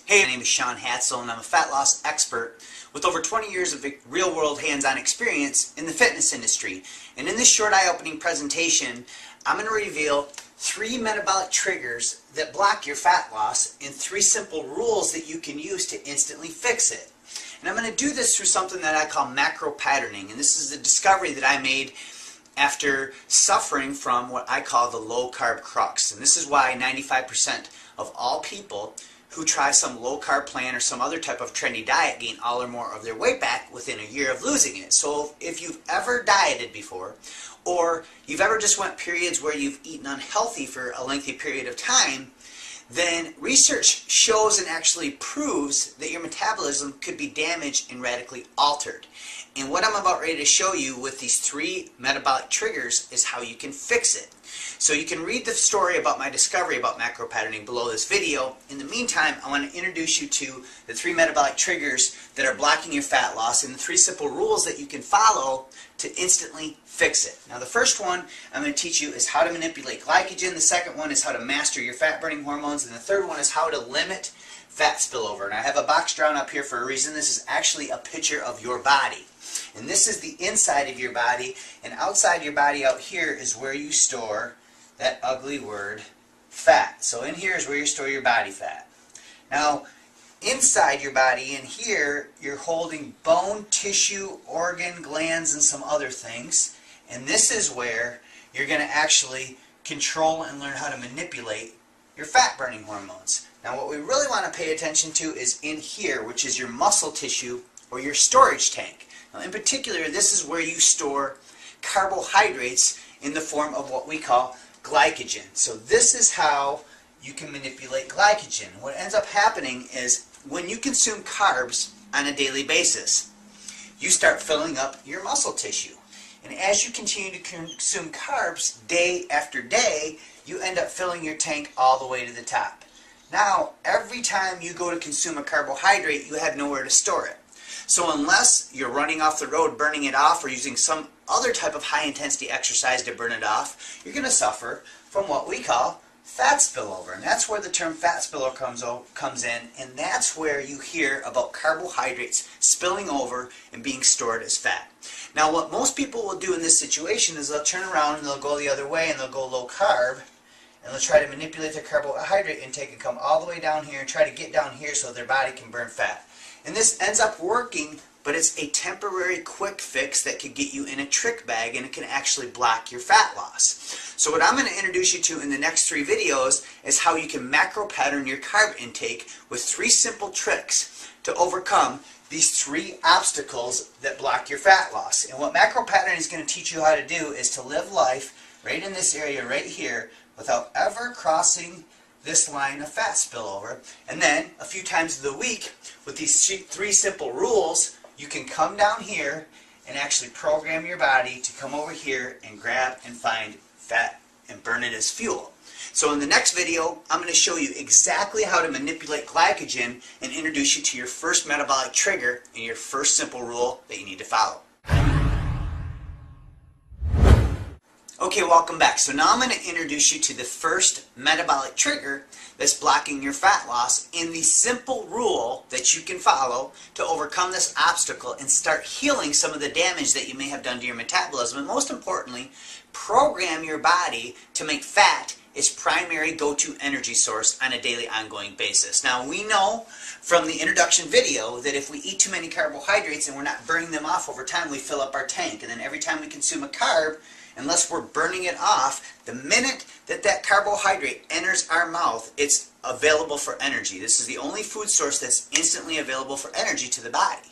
Hey, my name is Sean Hatzel and I'm a fat loss expert with over 20 years of real-world hands-on experience in the fitness industry. And in this short eye-opening presentation, I'm going to reveal 3 metabolic triggers that block your fat loss and 3 simple rules that you can use to instantly fix it. And I'm going to do this through something that I call macro patterning. And this is a discovery that I made after suffering from what I call the low-carb crux. And this is why 95% of all people who try some low-carb plan or some other type of trendy diet gain all or more of their weight back within a year of losing it. So if you've ever dieted before, or you've ever just went periods where you've eaten unhealthy for a lengthy period of time, then research shows and actually proves that your metabolism could be damaged and radically altered. And what I'm about ready to show you with these 3 metabolic triggers is how you can fix it. So you can read the story about my discovery about macro patterning below this video. In the meantime, I want to introduce you to the 3 metabolic triggers that are blocking your fat loss and the 3 simple rules that you can follow to instantly fix it. Now the first one I'm going to teach you is how to manipulate glycogen. The second one is how to master your fat burning hormones. And the third one is how to limit fat spillover. And I have a box drawn up here for a reason. This is actually a picture of your body. And this is the inside of your body, and outside your body out here is where you store that ugly word, fat. So in here is where you store your body fat. Now, inside your body, in here, you're holding bone, tissue, organ, glands, and some other things. And this is where you're going to actually control and learn how to manipulate your fat-burning hormones. Now, what we really want to pay attention to is in here, which is your muscle tissue or your storage tank. Now, in particular, this is where you store carbohydrates in the form of what we call glycogen. So this is how you can manipulate glycogen. What ends up happening is when you consume carbs on a daily basis, you start filling up your muscle tissue. And as you continue to consume carbs day after day, you end up filling your tank all the way to the top. Now, every time you go to consume a carbohydrate, you have nowhere to store it. So unless you're running off the road, burning it off, or using some other type of high-intensity exercise to burn it off, you're going to suffer from what we call fat spillover. And that's where the term fat spillover comes in, and that's where you hear about carbohydrates spilling over and being stored as fat. Now, what most people will do in this situation is they'll turn around and they'll go the other way and they'll go low-carb, and they'll try to manipulate their carbohydrate intake and come all the way down here and try to get down here so their body can burn fat. And this ends up working, but it's a temporary quick fix that could get you in a trick bag, and it can actually block your fat loss. So what I'm going to introduce you to in the next 3 videos is how you can macro pattern your carb intake with 3 simple tricks to overcome these 3 obstacles that block your fat loss. And what macro patterning is going to teach you how to do is to live life right in this area right here without ever crossing this line of fat spillover. And then a few times of the week with these 3 simple rules, you can come down here and actually program your body to come over here and grab and find fat and burn it as fuel. So in the next video, I'm going to show you exactly how to manipulate glycogen and introduce you to your first metabolic trigger and your first simple rule that you need to follow. Okay, welcome back. So now I'm going to introduce you to the first metabolic trigger that's blocking your fat loss and the simple rule that you can follow to overcome this obstacle and start healing some of the damage that you may have done to your metabolism. And most importantly, program your body to make fat its primary go-to energy source on a daily ongoing basis. Now, we know from the introduction video that if we eat too many carbohydrates and we're not burning them off over time, we fill up our tank. And then every time we consume a carb, unless we're burning it off, the minute that that carbohydrate enters our mouth, it's available for energy. This is the only food source that's instantly available for energy to the body.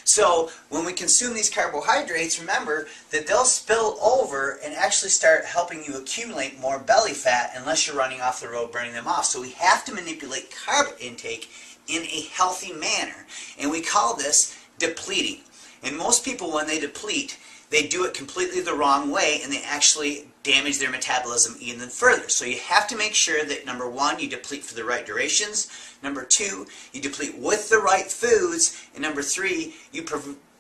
So when we consume these carbohydrates, remember that they'll spill over and actually start helping you accumulate more belly fat unless you're running off the road burning them off. So we have to manipulate carb intake in a healthy manner. And we call this depleting. And most people, when they deplete, they do it completely the wrong way, and they actually damage their metabolism even further. So you have to make sure that, number 1, you deplete for the right durations, number 2, you deplete with the right foods, and number 3, you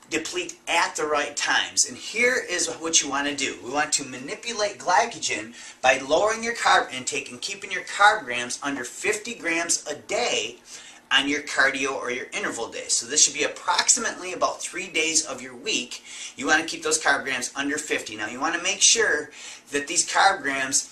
deplete at the right times. And here is what you want to do. We want to manipulate glycogen by lowering your carb intake and keeping your carb grams under 50 grams a day on your cardio or your interval days. So this should be approximately about 3 days of your week. You want to keep those carb grams under 50. Now you want to make sure that these carb grams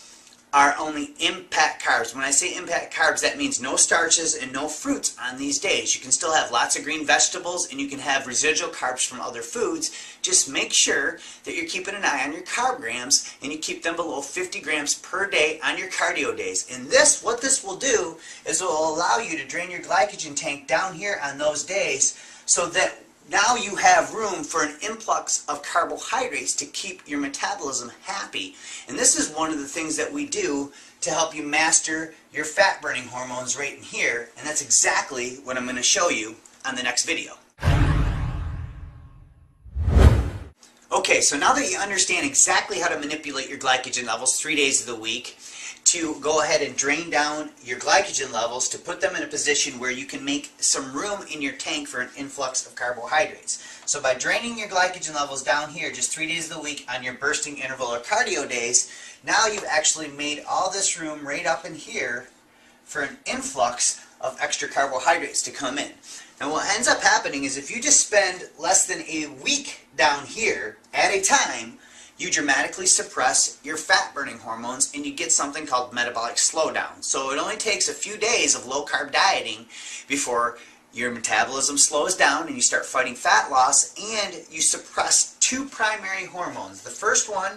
are only impact carbs. When I say impact carbs, that means no starches and no fruits on these days. You can still have lots of green vegetables and you can have residual carbs from other foods. Just make sure that you're keeping an eye on your carb grams and you keep them below 50 grams per day on your cardio days. And what this will do is it will allow you to drain your glycogen tank down here on those days so that now you have room for an influx of carbohydrates to keep your metabolism happy. And this is one of the things that we do to help you master your fat burning hormones right in here. And that's exactly what I'm going to show you on the next video. Okay, so now that you understand exactly how to manipulate your glycogen levels 3 days of the week, to go ahead and drain down your glycogen levels to put them in a position where you can make some room in your tank for an influx of carbohydrates. So by draining your glycogen levels down here just 3 days of the week on your bursting interval or cardio days, now you've actually made all this room right up in here for an influx of extra carbohydrates to come in. Now what ends up happening is if you just spend less than a week down here at a time, you dramatically suppress your fat burning hormones and you get something called metabolic slowdown. So it only takes a few days of low carb dieting before your metabolism slows down and you start fighting fat loss and you suppress two primary hormones. The first one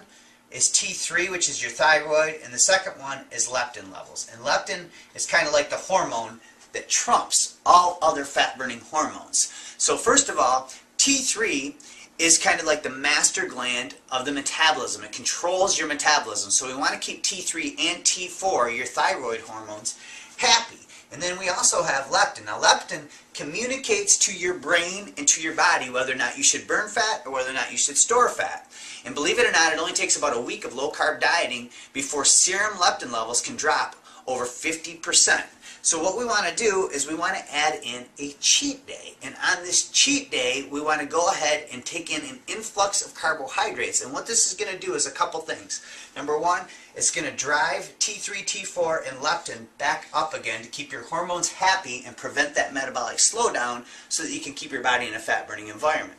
is T3, which is your thyroid, and the second one is leptin levels. And leptin is kind of like the hormone that trumps all other fat burning hormones. So first of all, T3 is kind of like the master gland of the metabolism. It controls your metabolism. So we want to keep T3 and T4, your thyroid hormones, happy. And then we also have leptin. Now leptin communicates to your brain and to your body whether or not you should burn fat or whether or not you should store fat. And believe it or not, it only takes about a week of low carb dieting before serum leptin levels can drop over 50%. So what we want to do is we want to add in a cheat day. And on this cheat day, we want to go ahead and take in an influx of carbohydrates. And what this is going to do is a couple things. Number one, it's going to drive T3, T4, and leptin back up again to keep your hormones happy and prevent that metabolic slowdown so that you can keep your body in a fat-burning environment.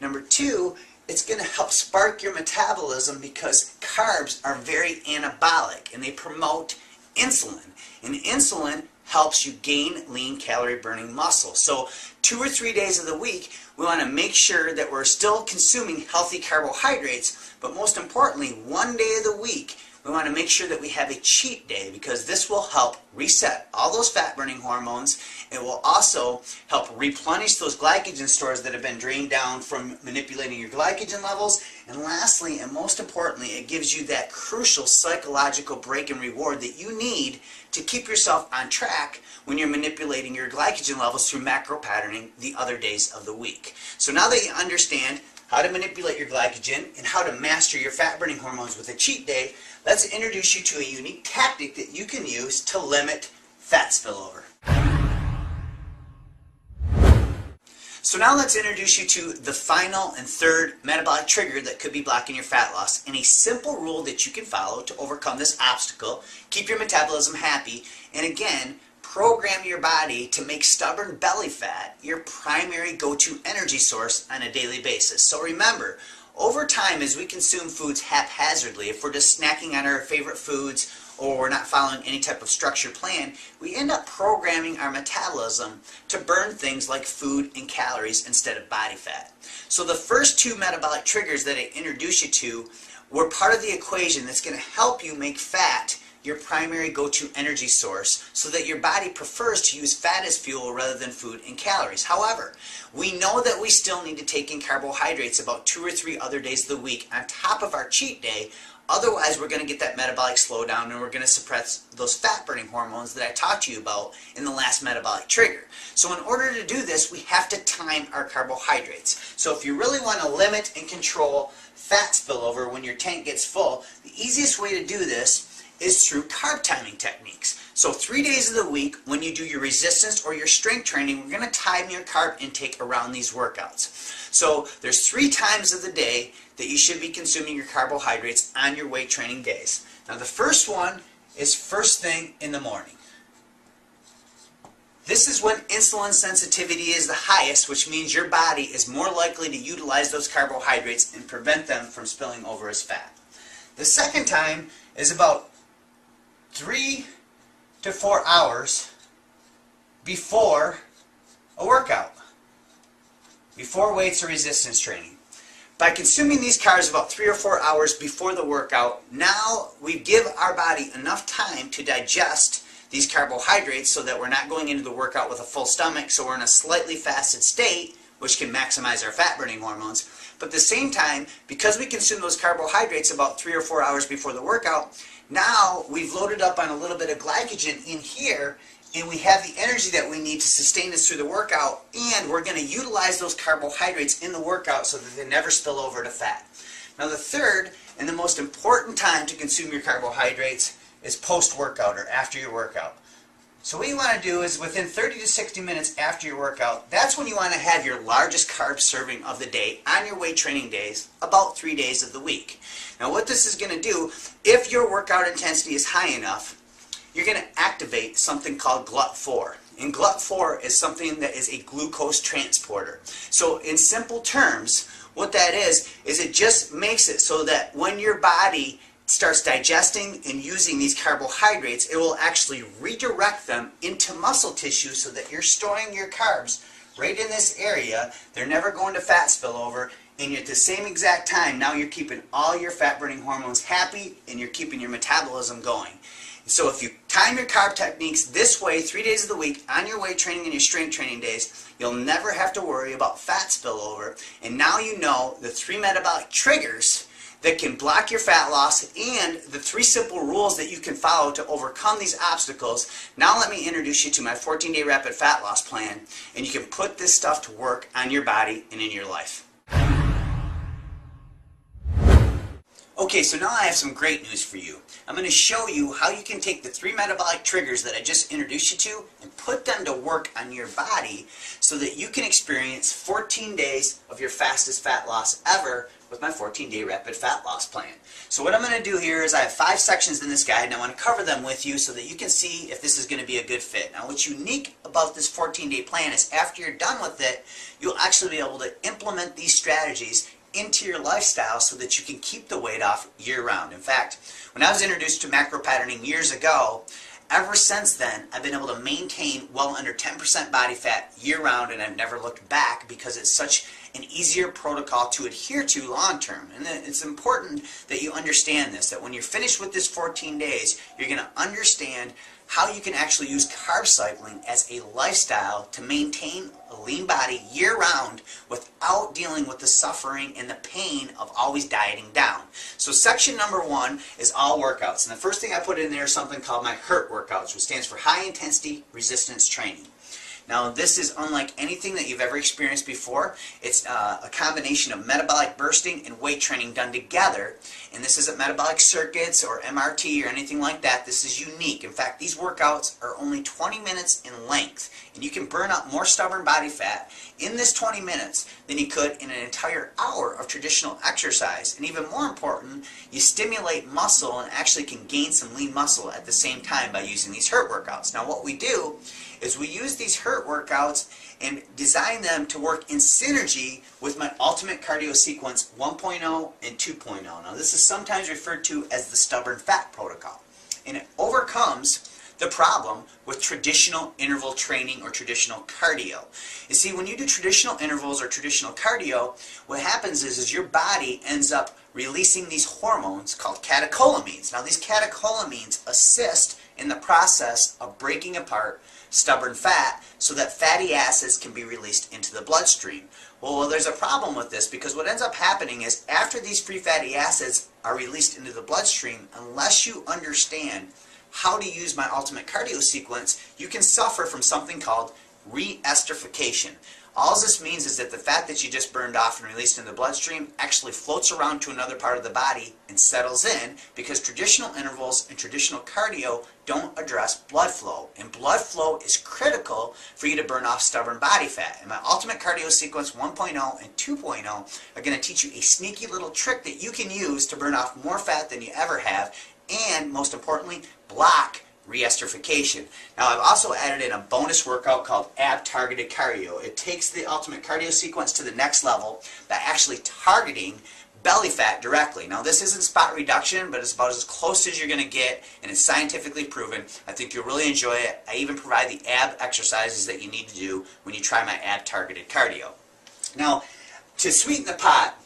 Number two, it's going to help spark your metabolism because carbs are very anabolic and they promote insulin. And insulin helps you gain lean calorie burning muscle. So 2 or 3 days of the week we want to make sure that we're still consuming healthy carbohydrates, but most importantly 1 day of the week we want to make sure that we have a cheat day because this will help reset all those fat burning hormones. It will also help replenish those glycogen stores that have been drained down from manipulating your glycogen levels. And lastly, and most importantly, it gives you that crucial psychological break and reward that you need to keep yourself on track when you're manipulating your glycogen levels through macro patterning the other days of the week. So now that you understand how to manipulate your glycogen and how to master your fat burning hormones with a cheat day, let's introduce you to a unique tactic that you can use to limit fat spillover. So now let's introduce you to the final and third metabolic trigger that could be blocking your fat loss, and a simple rule that you can follow to overcome this obstacle, keep your metabolism happy, and again, program your body to make stubborn belly fat your primary go-to energy source on a daily basis. So remember, over time as we consume foods haphazardly, if we're just snacking on our favorite foods or we're not following any type of structured plan, we end up programming our metabolism to burn things like food and calories instead of body fat. So the first two metabolic triggers that I introduced you to were part of the equation that's going to help you make fat your primary go-to energy source so that your body prefers to use fat as fuel rather than food and calories. However, we know that we still need to take in carbohydrates about 2 or 3 other days of the week on top of our cheat day. Otherwise, we're going to get that metabolic slowdown and we're going to suppress those fat-burning hormones that I talked to you about in the last metabolic trigger. So in order to do this, we have to time our carbohydrates. So if you really want to limit and control fat spillover when your tank gets full, the easiest way to do this is through carb timing techniques. So 3 days of the week, when you do your resistance or your strength training, we're going to time your carb intake around these workouts. So there's 3 times of the day that you should be consuming your carbohydrates on your weight training days. Now the first one is first thing in the morning. This is when insulin sensitivity is the highest, which means your body is more likely to utilize those carbohydrates and prevent them from spilling over as fat. The second time is about 3 to 4 hours before a workout, before weights or resistance training. By consuming these carbs about 3 or 4 hours before the workout, now we give our body enough time to digest these carbohydrates so that we're not going into the workout with a full stomach, so we're in a slightly fasted state, which can maximize our fat burning hormones. But at the same time, because we consume those carbohydrates about 3 or 4 hours before the workout, now we've loaded up on a little bit of glycogen in here, and we have the energy that we need to sustain us through the workout, and we're going to utilize those carbohydrates in the workout so that they never spill over to fat. Now the third and the most important time to consume your carbohydrates is post-workout or after your workout. So what you want to do is within 30 to 60 minutes after your workout, that's when you want to have your largest carb serving of the day on your weight training days, about 3 days of the week. Now what this is going to do, if your workout intensity is high enough, you're going to activate something called GLUT4. And GLUT4 is something that is a glucose transporter. So in simple terms, what that is it just makes it so that when your body starts digesting and using these carbohydrates, it will actually redirect them into muscle tissue so that you're storing your carbs right in this area. They're never going to fat spillover, and at the same exact time, now you're keeping all your fat burning hormones happy and you're keeping your metabolism going. So if you time your carb techniques this way 3 days of the week on your weight training and your strength training days, you'll never have to worry about fat spillover. And now you know the 3 metabolic triggers that can block your fat loss and the 3 simple rules that you can follow to overcome these obstacles. Now let me introduce you to my 14-day rapid fat loss plan, and you can put this stuff to work on your body and in your life. Okay, so now I have some great news for you. I'm going to show you how you can take the 3 metabolic triggers that I just introduced you to and put them to work on your body so that you can experience 14 days of your fastest fat loss ever with my 14-day rapid fat loss plan. So what I'm going to do here is I have 5 sections in this guide, and I want to cover them with you so that you can see if this is going to be a good fit. Now what's unique about this 14-day plan is after you're done with it, you'll actually be able to implement these strategies into your lifestyle so that you can keep the weight off year-round. In fact, when I was introduced to macro patterning years ago, ever since then, I've been able to maintain well under 10% body fat year-round, and I've never looked back because it's such an easier protocol to adhere to long-term. And it's important that you understand this, that when you're finished with this 14 days, you're going to understand how you can actually use carb cycling as a lifestyle to maintain a lean body year-round without dealing with the suffering and the pain of always dieting down. So section number 1 is all workouts. And the first thing I put in there is something called my HIRT workouts, which stands for high intensity resistance training. Now this is unlike anything that you've ever experienced before. It's a combination of metabolic bursting and weight training done together. And this isn't metabolic circuits or MRT or anything like that. This is unique. In fact, these workouts are only 20 minutes in length. And you can burn up more stubborn body fat in this 20 minutes than you could in an entire hour of traditional exercise. And even more important, you stimulate muscle and actually can gain some lean muscle at the same time by using these HIRT workouts. Now what we do is we use these HIRT workouts and design them to work in synergy with my Ultimate Cardio Sequence 1.0 and 2.0. Now this is sometimes referred to as the stubborn fat protocol, and it overcomes the problem with traditional interval training or traditional cardio. You see, when you do traditional intervals or traditional cardio, what happens is your body ends up releasing these hormones called catecholamines. Now these catecholamines assist in the process of breaking apart stubborn fat so that fatty acids can be released into the bloodstream. Well, there's a problem with this because what ends up happening is after these free fatty acids are released into the bloodstream, unless you understand how to use my Ultimate Cardio Sequence, you can suffer from something called re-esterification. All this means is that the fat that you just burned off and released in the bloodstream actually floats around to another part of the body and settles in because traditional intervals and traditional cardio don't address blood flow. And blood flow is critical for you to burn off stubborn body fat. And my Ultimate Cardio Sequence 1.0 and 2.0 are going to teach you a sneaky little trick that you can use to burn off more fat than you ever have, and most importantly, block re-esterification. Now I've also added in a bonus workout called ab-targeted cardio. It takes the ultimate cardio sequence to the next level by actually targeting belly fat directly. Now this isn't spot reduction, but it's about as close as you're going to get, and it's scientifically proven. I think you'll really enjoy it. I even provide the ab exercises that you need to do when you try my ab-targeted cardio. Now, to sweeten the pot,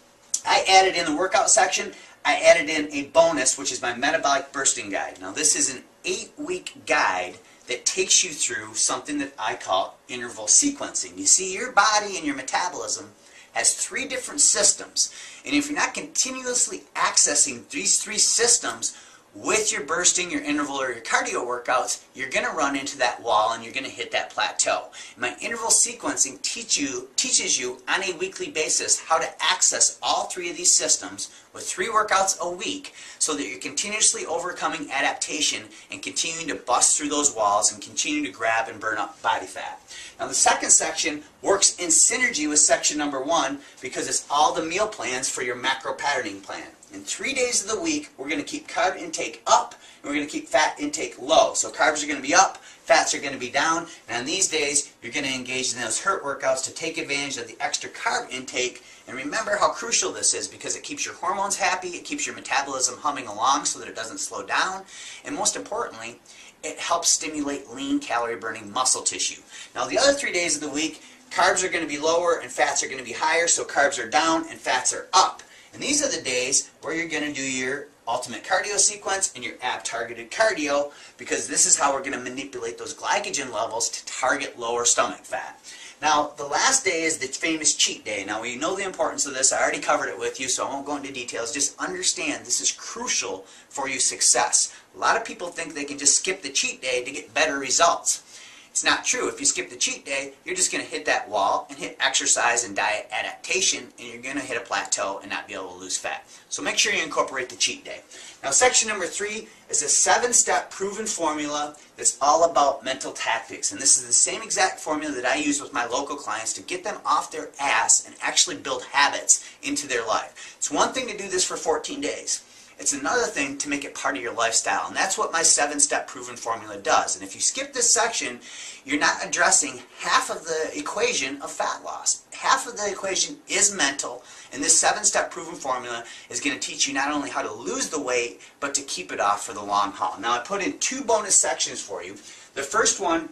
I added in the workout section, I added in a bonus, which is my metabolic bursting guide. Now this is an 8-week guide that takes you through something that I call interval sequencing. You see, your body and your metabolism has 3 different systems, and if you're not continuously accessing these 3 systems with your bursting, your interval, or your cardio workouts, you're going to run into that wall and you're going to hit that plateau. My interval sequencing teaches you on a weekly basis how to access all 3 of these systems with 3 workouts a week, so that you're continuously overcoming adaptation and continuing to bust through those walls and continue to grab and burn up body fat. Now the second section works in synergy with section number 1 because it's all the meal plans for your macro patterning plan. In 3 days of the week, we're going to keep carb intake up, and we're going to keep fat intake low. So carbs are going to be up, fats are going to be down, and on these days, you're going to engage in those HURT workouts to take advantage of the extra carb intake. And remember how crucial this is, because it keeps your hormones happy, it keeps your metabolism humming along so that it doesn't slow down, and most importantly, it helps stimulate lean calorie burning muscle tissue. Now the other 3 days of the week, carbs are going to be lower and fats are going to be higher, so carbs are down and fats are up. And these are the days where you're going to do your ultimate cardio sequence and your ab-targeted cardio, because this is how we're going to manipulate those glycogen levels to target lower stomach fat. Now, the last day is the famous cheat day. Now, we know the importance of this. I already covered it with you, so I won't go into details. Just understand this is crucial for your success. A lot of people think they can just skip the cheat day to get better results. It's not true. If you skip the cheat day, you're just going to hit that wall and hit exercise and diet adaptation, and you're going to hit a plateau and not be able to lose fat. So make sure you incorporate the cheat day. Now section number 3 is a 7-step proven formula that's all about mental tactics. And this is the same exact formula that I use with my local clients to get them off their ass and actually build habits into their life. It's one thing to do this for 14 days. It's another thing to make it part of your lifestyle, and that's what my 7-step proven formula does. And if you skip this section, you're not addressing half of the equation of fat loss. Half of the equation is mental, and this 7-step proven formula is going to teach you not only how to lose the weight, but to keep it off for the long haul. Now I put in 2 bonus sections for you. The first one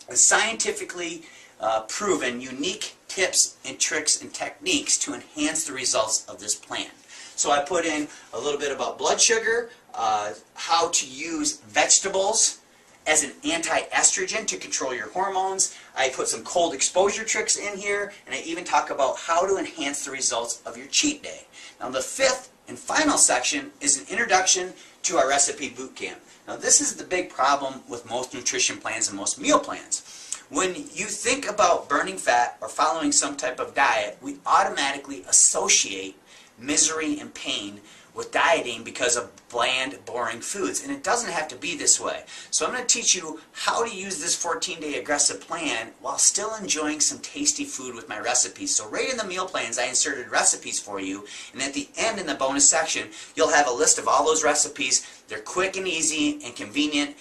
is scientifically proven unique tips and tricks and techniques to enhance the results of this plan. So I put in a little bit about blood sugar, how to use vegetables as an anti-estrogen to control your hormones. I put some cold exposure tricks in here, and I even talk about how to enhance the results of your cheat day. Now the 5th and final section is an introduction to our recipe boot camp. Now this is the big problem with most nutrition plans and most meal plans. When you think about burning fat or following some type of diet, we automatically associate misery and pain with dieting because of bland, boring foods. And it doesn't have to be this way. So I'm going to teach you how to use this 14-day aggressive plan while still enjoying some tasty food with my recipes. So right in the meal plans, I inserted recipes for you. And at the end, in the bonus section, you'll have a list of all those recipes. They're quick and easy and convenient,